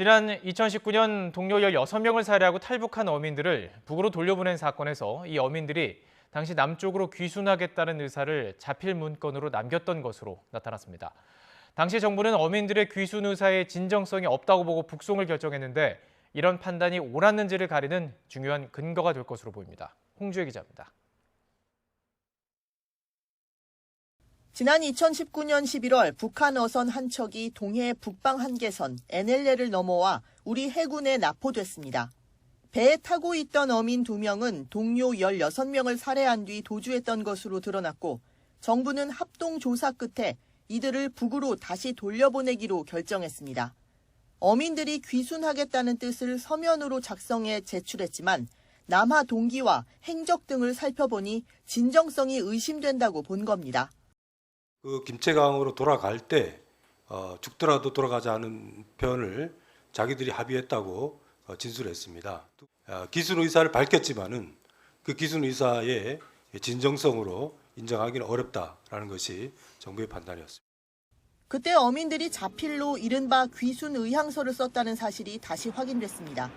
지난 2019년 동료 16명을 살해하고 탈북한 어민들을 북으로 돌려보낸 사건에서 이 어민들이 당시 남쪽으로 귀순하겠다는 의사를 자필 문건으로 남겼던 것으로 나타났습니다. 당시 정부는 어민들의 귀순 의사의 진정성이 없다고 보고 북송을 결정했는데 이런 판단이 옳았는지를 가리는 중요한 근거가 될 것으로 보입니다. 홍주혜 기자입니다. 지난 2019년 11월 북한 어선 한 척이 동해 북방 한계선 NLL을 넘어와 우리 해군에 납포됐습니다. 배에 타고 있던 어민 2명은 동료 16명을 살해한 뒤 도주했던 것으로 드러났고 정부는 합동 조사 끝에 이들을 북으로 다시 돌려보내기로 결정했습니다. 어민들이 귀순하겠다는 뜻을 서면으로 작성해 제출했지만 남하 동기와 행적 등을 살펴보니 진정성이 의심된다고 본 겁니다. 김태강으로 돌아갈 때 죽더라도 돌아가지 않은 편을 자기들이 합의했다고 진술했습니다. 기순 의사를 밝혔지만은 그 기순 의사의 진정성으로 인정하기는 어렵다라는 것이 정부의 판단이었습니다. 그때 어민들이 자필로 이른바 귀순 의향서를 썼다는 사실이 다시 확인됐습니다.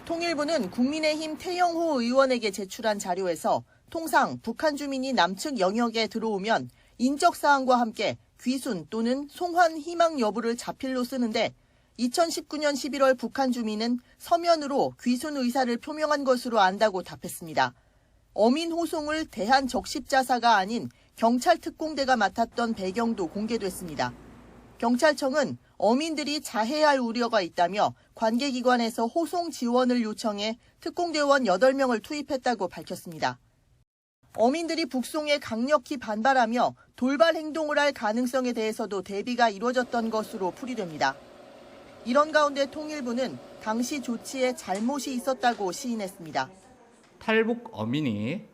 통일부는 국민의힘 태영호 의원에게 제출한 자료에서 통상 북한 주민이 남측 영역에 들어오면 인적 사항과 함께 귀순 또는 송환 희망 여부를 자필로 쓰는데 2019년 11월 북한 주민은 서면으로 귀순 의사를 표명한 것으로 안다고 답했습니다. 어민 호송을 대한적십자사가 아닌 경찰 특공대가 맡았던 배경도 공개됐습니다. 경찰청은 어민들이 자해할 우려가 있다며 관계기관에서 호송 지원을 요청해 특공대원 8명을 투입했다고 밝혔습니다. 어민들이 북송에 강력히 반발하며 돌발 행동을 할 가능성에 대해서도 대비가 이루어졌던 것으로 풀이됩니다. 이런 가운데 통일부는 당시 조치에 잘못이 있었다고 시인했습니다. 탈북 어민이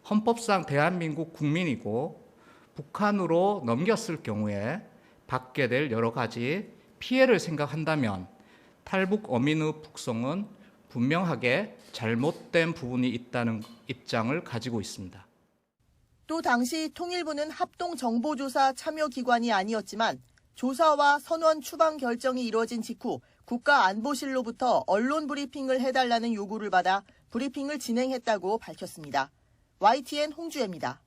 헌법상 대한민국 국민이고 북한으로 넘겼을 경우에 받게 될 여러 가지 피해를 생각한다면 탈북 어민의 북송은 분명하게 잘못된 부분이 있다는 입장을 가지고 있습니다. 또 당시 통일부는 합동정보조사 참여기관이 아니었지만 조사와 선원 추방 결정이 이루어진 직후 국가안보실로부터 언론 브리핑을 해달라는 요구를 받아 브리핑을 진행했다고 밝혔습니다. YTN 홍주혜입니다.